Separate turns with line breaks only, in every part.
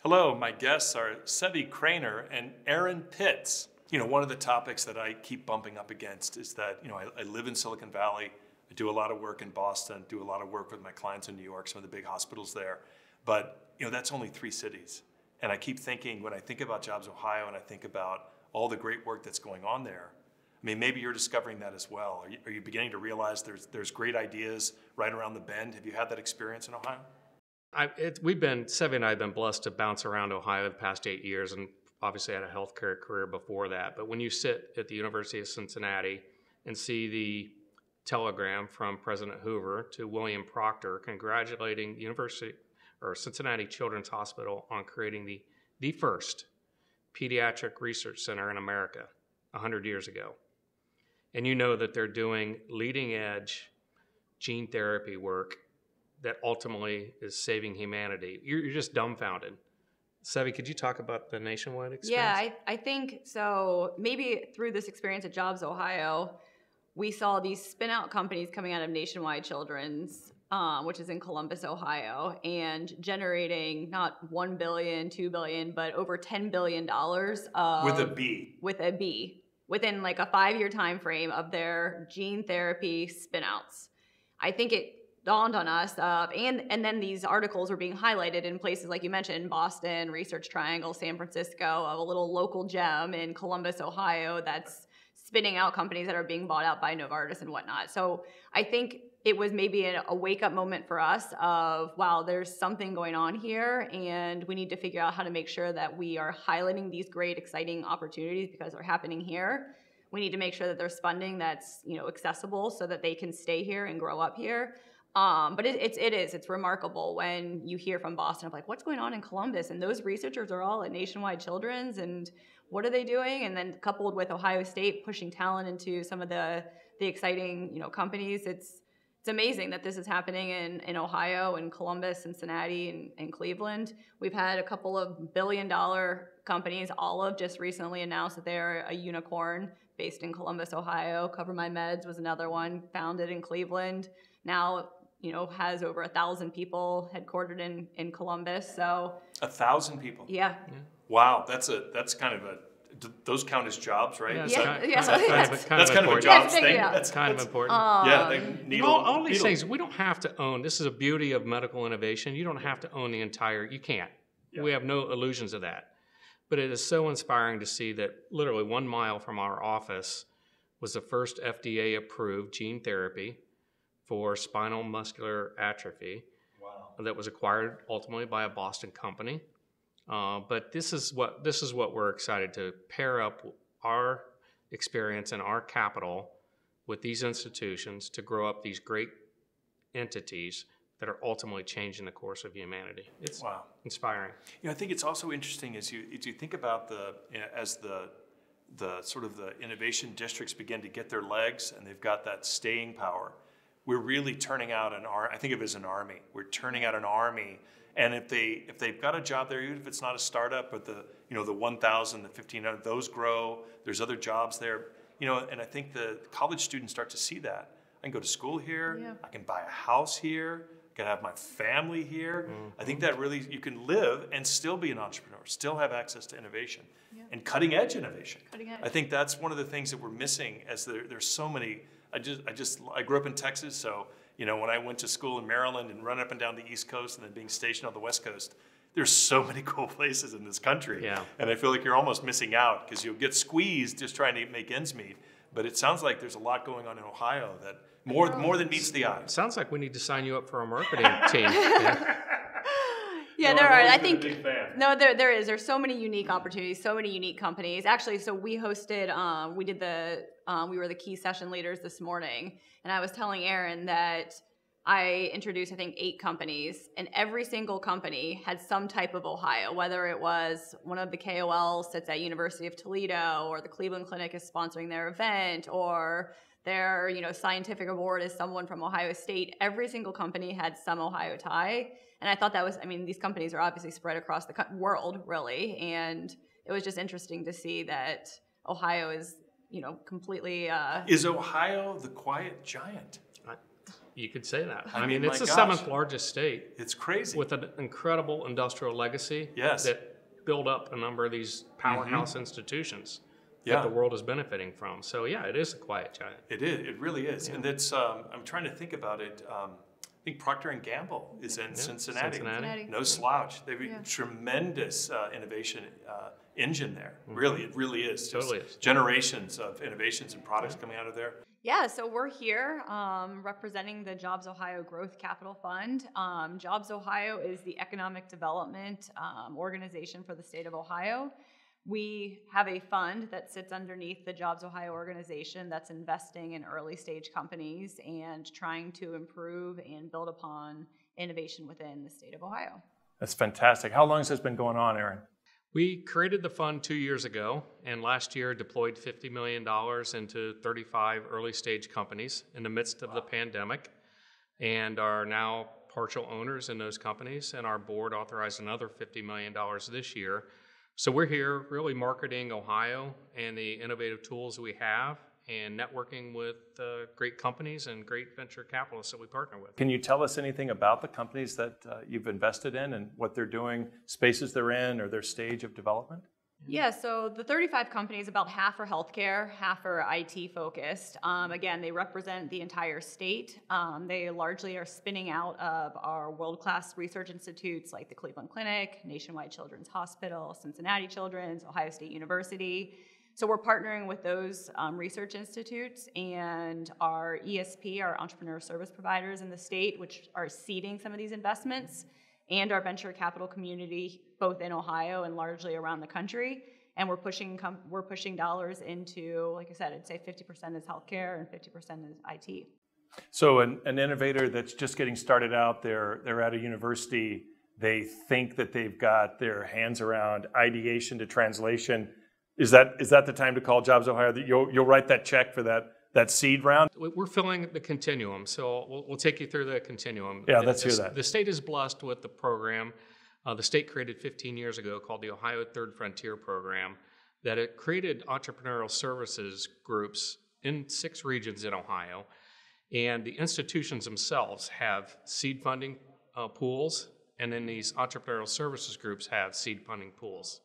Hello, my guests are Sevy, Kraner and Aaron Pitts. One of the topics that I keep bumping up against is that, I live in Silicon Valley. I do a lot of work in Boston, do a lot of work with my clients in New York, some of the big hospitals there. But, that's only 3 cities. And I keep thinking, when I think about Jobs Ohio and I think about all the great work that's going on there, maybe you're discovering that as well. Are you beginning to realize there's great ideas right around the bend? Have you had that experience in Ohio?
Sevy and I have been blessed to bounce around Ohio the past 8 years, and obviously had a healthcare career before that. But when you sit at the University of Cincinnati and see the telegram from President Hoover to William Proctor congratulating Cincinnati Children's Hospital on creating the first pediatric research center in America 100 years ago, and you know that they're doing leading edge gene therapy work that ultimately is saving humanity, you're just dumbfounded. Sevy, could you talk about the nationwide experience?
Yeah, I think so. Maybe through this experience at Jobs Ohio, we saw these spin-out companies coming out of Nationwide Children's, which is in Columbus, Ohio, and generating not $1 billion, $2 billion, but over $10 billion
with a B.
With a B, within like a 5-year time frame of their gene therapy spin-outs. I think it dawned on us, and then these articles were being highlighted in places like you mentioned, Boston, Research Triangle, San Francisco, a little local gem in Columbus, Ohio, that's spinning out companies that are being bought out by Novartis and whatnot. So I think it was maybe a wake-up moment for us of, wow, there's something going on here, and we need to figure out how to make sure that we are highlighting these great, exciting opportunities because they're happening here. We need to make sure that there's funding that's accessible so that they can stay here and grow up here. But it's remarkable when you hear from Boston of like, what's going on in Columbus? And those researchers are all at Nationwide Children's, and what are they doing? And then coupled with Ohio State pushing talent into some of the exciting, companies, it's amazing that this is happening in Ohio and Columbus, Cincinnati, and Cleveland. We've had a couple of billion-dollar companies. Olive just recently announced that they're a unicorn based in Columbus, Ohio. Cover My Meds was another one, founded in Cleveland. Now, has over 1,000 people headquartered in Columbus. So
1,000 people.
Yeah.
Wow, that's kind of those count as jobs, right?
Yeah,
that's kind of a jobs thing.
Yeah.
That's kind of important.
All
these things we don't have to own. This is a beauty of medical innovation. You don't have to own the entire. You can't. Yeah. We have no illusions of that. But it is so inspiring to see that literally 1 mile from our office was the first FDA-approved gene therapy for spinal muscular atrophy.
Wow.
That was acquired ultimately by a Boston company. But this is what we're excited to pair up our experience and our capital with these institutions to grow up these great entities that are ultimately changing the course of humanity. It's inspiring.
I think it's also interesting as you think about as the sort of the innovation districts begin to get their legs and they've got that staying power. We're really turning out I think of it as an army. We're turning out an army, and if they've got a job there, even if it's not a startup, but the 1,000, the 1,500, those grow. There's other jobs there, and I think the college students start to see that. I can go to school here. Yeah. I can buy a house here. I can have my family here. Mm-hmm. I think that really you can live and still be an entrepreneur, still have access to innovation and cutting edge innovation. I think that's one of the things that we're missing. As there's so many. I grew up in Texas, so when I went to school in Maryland and run up and down the East Coast and then being stationed on the West Coast, there's so many cool places in this country.
Yeah.
And I feel like you're almost missing out because you'll get squeezed just trying to make ends meet. But it sounds like there's a lot going on in Ohio that more than meets the eye.
It sounds like we need to sign you up for a marketing team.
Yeah, there are. I think there is. There's so many unique opportunities, so many unique companies. Actually, so we hosted. We were the key session leaders this morning, and I was telling Aaron that I introduced, I think, 8 companies, and every single company had some type of Ohio, whether it was one of the KOLs sits at University of Toledo, or the Cleveland Clinic is sponsoring their event, or their scientific award is someone from Ohio State. Every single company had some Ohio tie. And I thought that was, these companies are obviously spread across the world, really. And it was just interesting to see that Ohio is, completely...
Is Ohio the quiet giant?
You could say that.
I
I mean,
mean,
it's
my
the
gosh.
7th largest state
It's crazy.
with an incredible industrial legacy
Yes.
that built up a number of these powerhouse institutions
Yeah.
that the world is benefiting from. So yeah, it is a quiet giant.
It is. It really is. And it's. I'm trying to think about it. I think Procter and Gamble is in Cincinnati. No slouch. They've a tremendous innovation engine there. Really, it really is.
Totally is.
Generations of innovations and products coming out of there.
Yeah, so we're here representing the Jobs Ohio Growth Capital Fund. Jobs Ohio is the economic development organization for the state of Ohio. We have a fund that sits underneath the Jobs Ohio organization that's investing in early stage companies and trying to improve and build upon innovation within the state of Ohio.
That's fantastic. How long has this been going on, Aaron?
We created the fund 2 years ago, and last year deployed $50 million into 35 early stage companies in the midst of the pandemic, and are now partial owners in those companies, and our board authorized another $50 million this year. So we're here really marketing Ohio and the innovative tools we have and networking with great companies and great venture capitalists that we partner with.
Can you tell us anything about the companies that you've invested in and what they're doing, spaces they're in, or their stage of development?
Yeah, so the 35 companies, about half are healthcare, half are IT focused. Again, they represent the entire state. They largely are spinning out of our world-class research institutes like the Cleveland Clinic, Nationwide Children's Hospital, Cincinnati Children's, Ohio State University. So we're partnering with those research institutes and our ESP, our entrepreneur service providers in the state, which are seeding some of these investments, and our venture capital community, both in Ohio and largely around the country. And we're pushing dollars into, like I said, I'd say 50% is healthcare and 50% is IT.
So an innovator that's just getting started out, they're at a university, they think that they've got their hands around ideation to translation. Is that the time to call Jobs Ohio? That you'll write that check for that seed round?
We're filling the continuum, so we'll take you through the continuum.
Yeah, let's hear that.
The state is blessed with the program. The state created 15 years ago called the Ohio Third Frontier Program, that it created entrepreneurial services groups in 6 regions in Ohio. And the institutions themselves have seed funding pools, and then these entrepreneurial services groups have seed funding pools.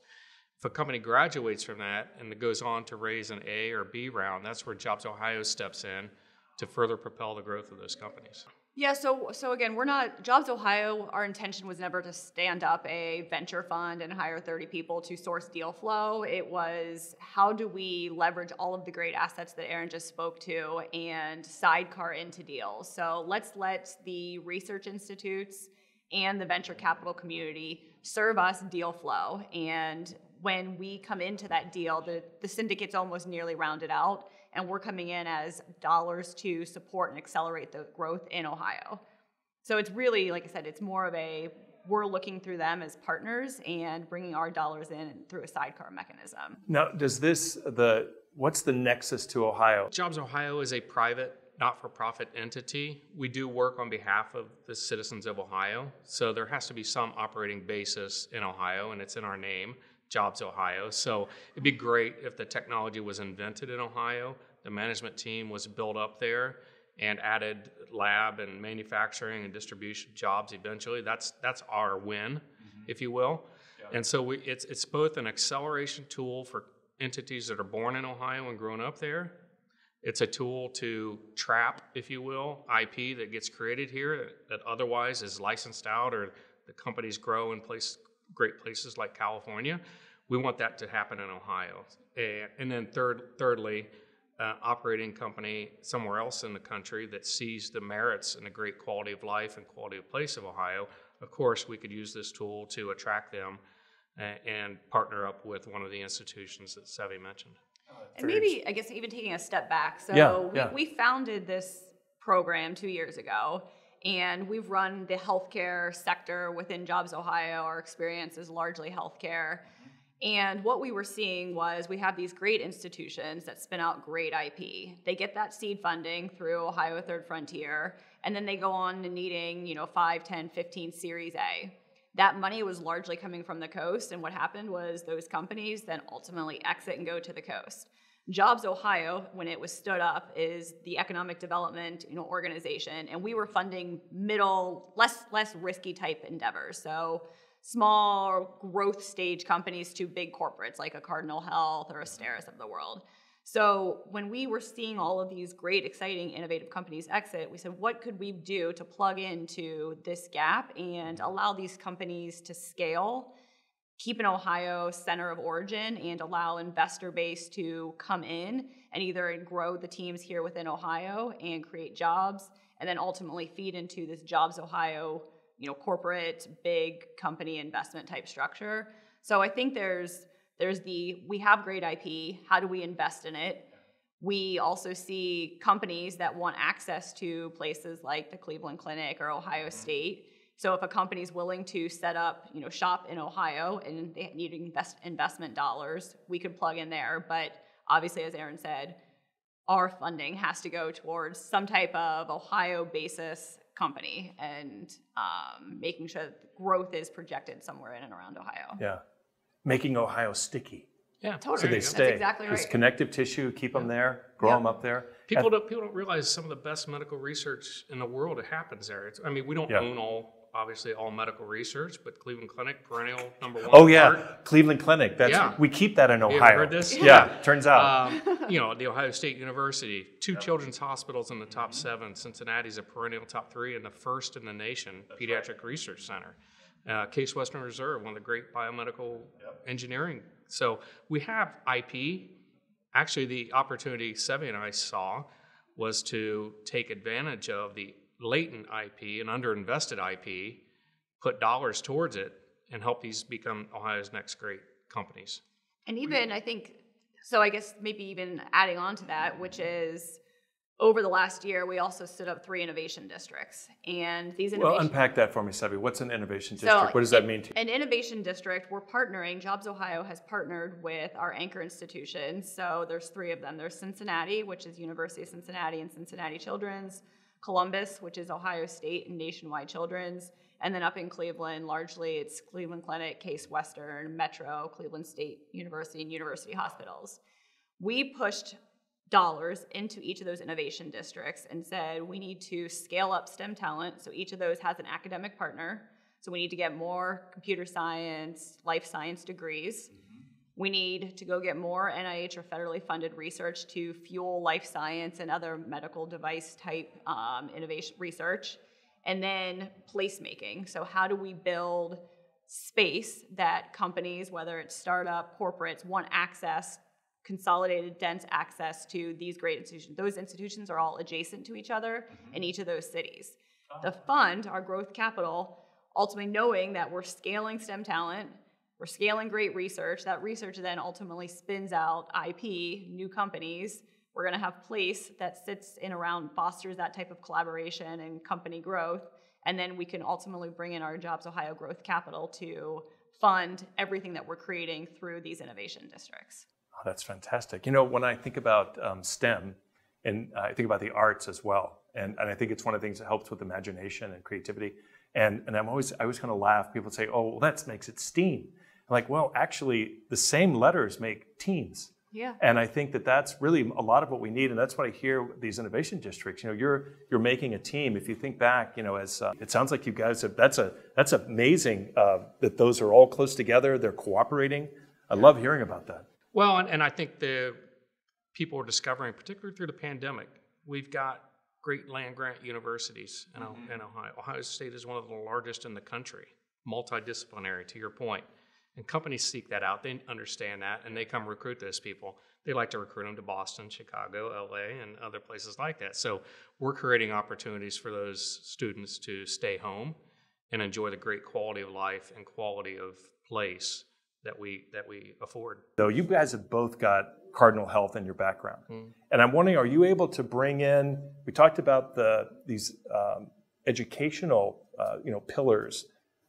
If a company graduates from that and it goes on to raise an A or B round, that's where Jobs Ohio steps in to further propel the growth of those companies.
Yeah, so again, we're not, Jobs Ohio, our intention was never to stand up a venture fund and hire 30 people to source deal flow. It was, how do we leverage all of the great assets that Aaron just spoke to and sidecar into deals? So let's let the research institutes and the venture capital community serve us deal flow. And when we come into that deal, the syndicate's almost nearly rounded out, and we're coming in as dollars to support and accelerate the growth in Ohio. So it's really, like I said, it's more of we're looking through them as partners and bringing our dollars in through a sidecar mechanism.
Now, what's the nexus to Ohio?
Jobs Ohio is a private, not-for-profit entity. We do work on behalf of the citizens of Ohio, so there has to be some operating basis in Ohio, and it's in our name, Jobs Ohio. So it'd be great if the technology was invented in Ohio, the management team was built up there, and added lab and manufacturing and distribution jobs eventually. That's our win, if you will. Yeah. And so it's both an acceleration tool for entities that are born in Ohio and grown up there. It's a tool to trap, if you will, IP that gets created here that otherwise is licensed out, or the companies grow in great places like California. We want that to happen in Ohio. And then thirdly, operating company somewhere else in the country that sees the merits and the great quality of life and quality of place of Ohio. Of course, we could use this tool to attract them and partner up with one of the institutions that Sevy mentioned.
And maybe, I guess, even taking a step back. So we founded this program 2 years ago, and we've run the healthcare sector within Jobs Ohio. Our experience is largely healthcare. And what we were seeing was we have these great institutions that spin out great IP. They get that seed funding through Ohio Third Frontier, and then they go on to needing, 5, 10, 15 Series A. That money was largely coming from the coast, and what happened was those companies then ultimately exit and go to the coast. Jobs Ohio, when it was stood up, is the economic development, organization, and we were funding middle, less risky type endeavors. So small growth stage companies to big corporates like a Cardinal Health or a Steris of the world. So when we were seeing all of these great, exciting, innovative companies exit, we said, what could we do to plug into this gap and allow these companies to scale, keep an Ohio center of origin, and allow investor base to come in and either grow the teams here within Ohio and create jobs, and then ultimately feed into this Jobs Ohio, corporate, big company investment type structure. So I think we have great IP. How do we invest in it? We also see companies that want access to places like the Cleveland Clinic or Ohio State. So if a company is willing to set up, shop in Ohio and they need investment dollars, we could plug in there. But obviously, as Aaron said, our funding has to go towards some type of Ohio basis company and making sure that growth is projected somewhere in and around Ohio.
Yeah. Making Ohio sticky.
Yeah,
Totally.
So they
That's
stay.
exactly right.
Just connective tissue, keep them there, grow them up there.
People don't realize some of the best medical research in the world happens there. We don't own all medical research, but Cleveland Clinic, perennial #1.
Oh yeah, Cleveland Clinic. We keep that in Ohio.
You ever heard this?
Yeah, turns out.
The Ohio State University, 2 children's hospitals in the top 7. Cincinnati's a perennial top 3 and the first in the nation pediatric research center. Case Western Reserve, one of the great biomedical engineering. So we have IP. Actually, the opportunity Sevy and I saw was to take advantage of the latent IP and underinvested IP, put dollars towards it, and help these become Ohio's next great companies.
And even, I guess maybe even adding on to that, which is over the last year, we also stood up 3 innovation districts. And these
Well, unpack that for me, Sevy. What's an innovation district?
So
what does that mean to you?
An innovation district, we're partnering, Jobs Ohio has partnered with our anchor institutions. So there's 3 of them. There's Cincinnati, which is University of Cincinnati and Cincinnati Children's, Columbus, which is Ohio State and Nationwide Children's, and then up in Cleveland, largely it's Cleveland Clinic, Case Western, Metro, Cleveland State University, and University Hospitals. We pushed dollars into each of those innovation districts and said we need to scale up STEM talent, so each of those has an academic partner. So we need to get more computer science, life science degrees. We need to go get more NIH or federally funded research to fuel life science and other medical device type innovation research. And then placemaking. So how do we build space that companies, whether it's startup, corporates, want access, consolidated, dense access to these great institutions. Those institutions are all adjacent to each other in each of those cities. The fund, our growth capital, ultimately knowing that we're scaling STEM talent, we're scaling great research, that research then ultimately spins out IP, new companies. We're going to have place that sits in around, fosters that type of collaboration and company growth, and then we can ultimately bring in our Jobs Ohio growth capital to fund everything that we're creating through these innovation districts.
Oh, that's fantastic. When I think about STEM, and I think about the arts as well, and I think it's one of the things that helps with imagination and creativity. And I always kind of laugh. People say, "Oh, well, that makes it STEAM." I'm like, well, actually, the same letters make teams.
Yeah.
And I think that that's really a lot of what we need, and that's what I hear with these innovation districts. You're making a team. If you think back, as it sounds like you guys have. That's amazing that those are all close together. They're cooperating. I love hearing about that.
Well, and I think the people are discovering, particularly through the pandemic, we've got great land-grant universities in Ohio. Ohio State is one of the largest in the country, multidisciplinary, to your point. And companies seek that out. They understand that, and they come recruit those people. They like to recruit them to Boston, Chicago, LA, and other places like that. So we're creating opportunities for those students to stay home and enjoy the great quality of life and quality of place that we afford.
So you guys have both got Cardinal Health in your background. And I'm wondering, are you able to bring in, we talked about these educational pillars.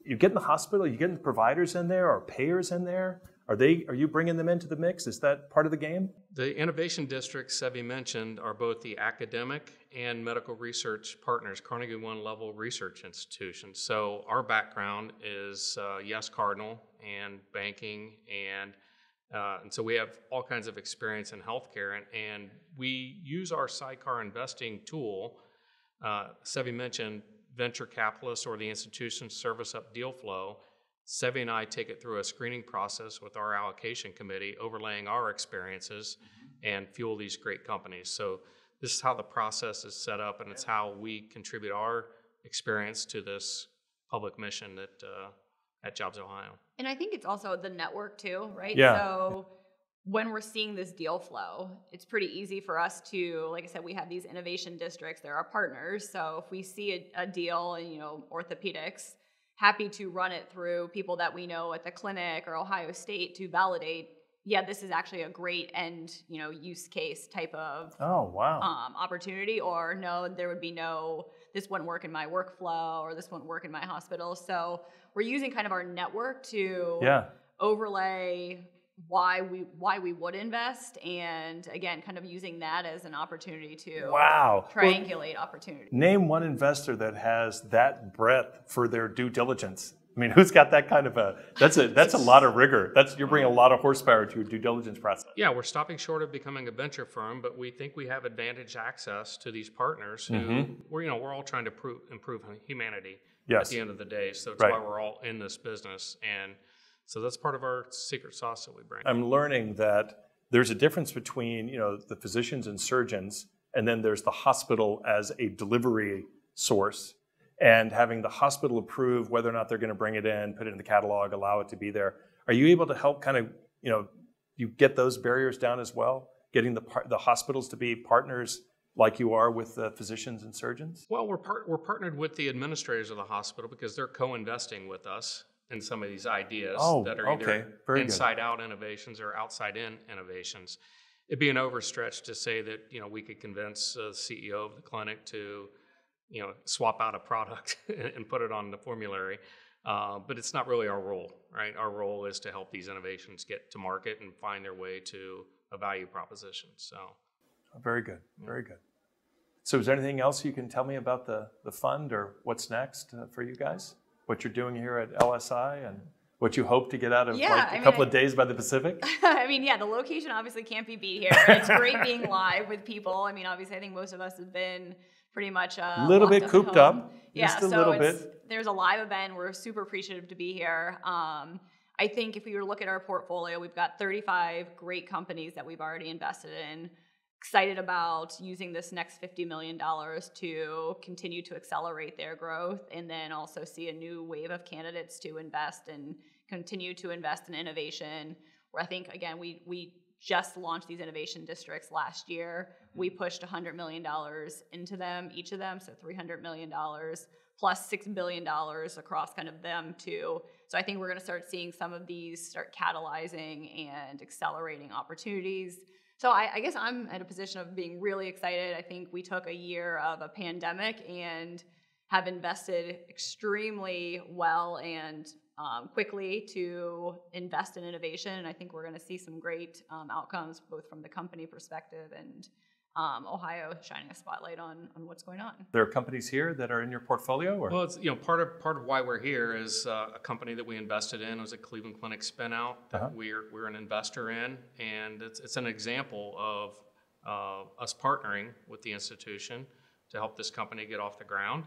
You get in the hospital, you getting the providers in there or payers in there? Are you bringing them into the mix? Is that part of the game?
The innovation districts Sevy mentioned are both the academic and medical research partners, Carnegie One level research institutions. So our background is, yes, Cardinal and banking and And so we have all kinds of experience in healthcare, and we use our sidecar investing tool. Sevy mentioned venture capitalists or the institutions service up deal flow. Sevy and I take it through a screening process with our allocation committee, overlaying our experiences and fuel these great companies. So this is how the process is set up, and it's how we contribute our experience to this public mission at Jobs Ohio.
And I think it's also the network too, right?
Yeah.
So when we're seeing this deal flow, it's pretty easy for us to, like I said, we have these innovation districts. They're our partners. So if we see a deal in, orthopedics, happy to run it through people that we know at the clinic or Ohio State to validate, this is actually a great end, use case type of opportunity, or no, there would be no, this wouldn't work in my workflow, or this wouldn't work in my hospital. So we're using kind of our network to overlay why we would invest, and again, kind of using that as an opportunity to triangulate opportunity.
Name one investor that has that breadth for their due diligence. I mean, who's got that kind of that's a lot of rigor. You're bringing a lot of horsepower to your due diligence process.
Yeah, we're stopping short of becoming a venture firm, but we think we have advantage access to these partners who we're all trying to improve humanity at the end of the day. So it's why we're all in this business, and so that's part of our secret sauce that we bring.
I'm learning that there's a difference between the physicians and surgeons, and then there's the hospital as a delivery source. And having the hospital approve whether or not they're going to bring it in, put it in the catalog, allow it to be there. Are you able to help kind of, you get those barriers down as well, getting the hospitals to be partners like you are with the physicians and surgeons?
Well, we're partnered with the administrators of the hospital because they're co-investing with us in some of these ideas that are either inside-out innovations or outside-in innovations. It'd be an overstretch to say that we could convince the CEO of the clinic to swap out a product and put it on the formulary. But it's not really our role, right? Our role is to help these innovations get to market and find their way to a value proposition. So,
very good, very good. So is there anything else you can tell me about the fund or what's next for you guys? What you're doing here at LSI and what you hope to get out of a couple of days by the Pacific?
The location obviously can't be beat here. It's great being live with people. Obviously I think most of us have been pretty much
a little bit cooped up. Just a little bit.
There's a live event. We're super appreciative to be here. I think if we were to look at our portfolio, we've got 35 great companies that we've already invested in. Excited about using this next $50 million to continue to accelerate their growth, and then also see a new wave of candidates to invest and continue to invest in innovation. Where I think, again, we just launched these innovation districts last year. We pushed $100 million into them, each of them, so $300 million plus $6 billion across kind of them too. So I think we're going to start seeing some of these start catalyzing and accelerating opportunities. So I guess I'm at a position of being really excited. I think we took a year of a pandemic and have invested extremely well and quickly to invest in innovation. And I think we're going to see some great outcomes, both from the company perspective and Ohio shining a spotlight on what's going on.
There are companies here that are in your portfolio? Or?
Well, it's part of why we're here is a company that we invested in. It was a Cleveland Clinic spin-out that we're an investor in, and it's an example of us partnering with the institution to help this company get off the ground.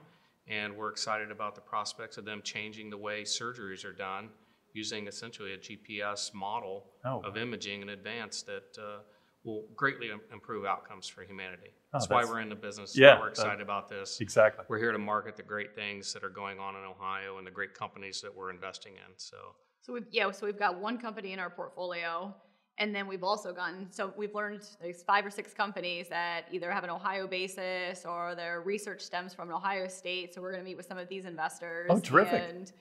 And we're excited about the prospects of them changing the way surgeries are done using essentially a GPS model of imaging in advance that will greatly improve outcomes for humanity. That's why we're in the business. Yeah, we're excited about this.
Exactly.
We're here to market the great things that are going on in Ohio and the great companies that we're investing in. So
we've got one company in our portfolio, and then we've also we've learned there's 5 or 6 companies that either have an Ohio basis or their research stems from an Ohio State. So we're going to meet with some of these investors.
Oh, terrific.
And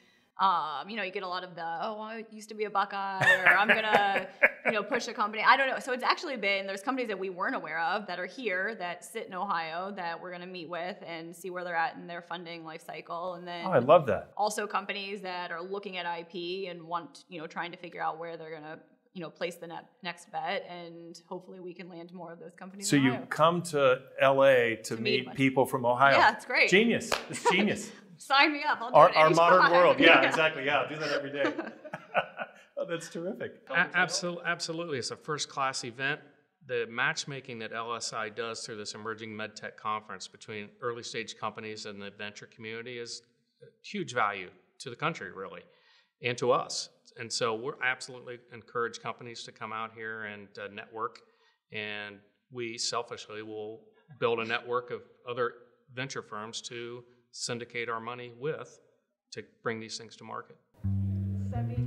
you get a lot of I used to be a Buckeye, or I'm going to, push a company. I don't know. So it's actually there's companies that we weren't aware of that are here that sit in Ohio that we're going to meet with and see where they're at in their funding life cycle. And then
I love that.
Also companies that are looking at IP and trying to figure out where they're going to, place the next bet, and hopefully we can land more of those companies.
So you come to LA to meet people from Ohio.
Yeah, it's great.
Genius. It's genius.
Sign me up. I'll do it
our modern world. Yeah, exactly. Yeah, I'll do that every day. That's terrific.
Absolutely. It's a first-class event. The matchmaking that LSI does through this emerging medtech conference between early-stage companies and the venture community is huge value to the country, really, and to us. And so we're absolutely encourage companies to come out here and network, and we selfishly will build a network of other venture firms to syndicate our money with to bring these things to market.
Sevy,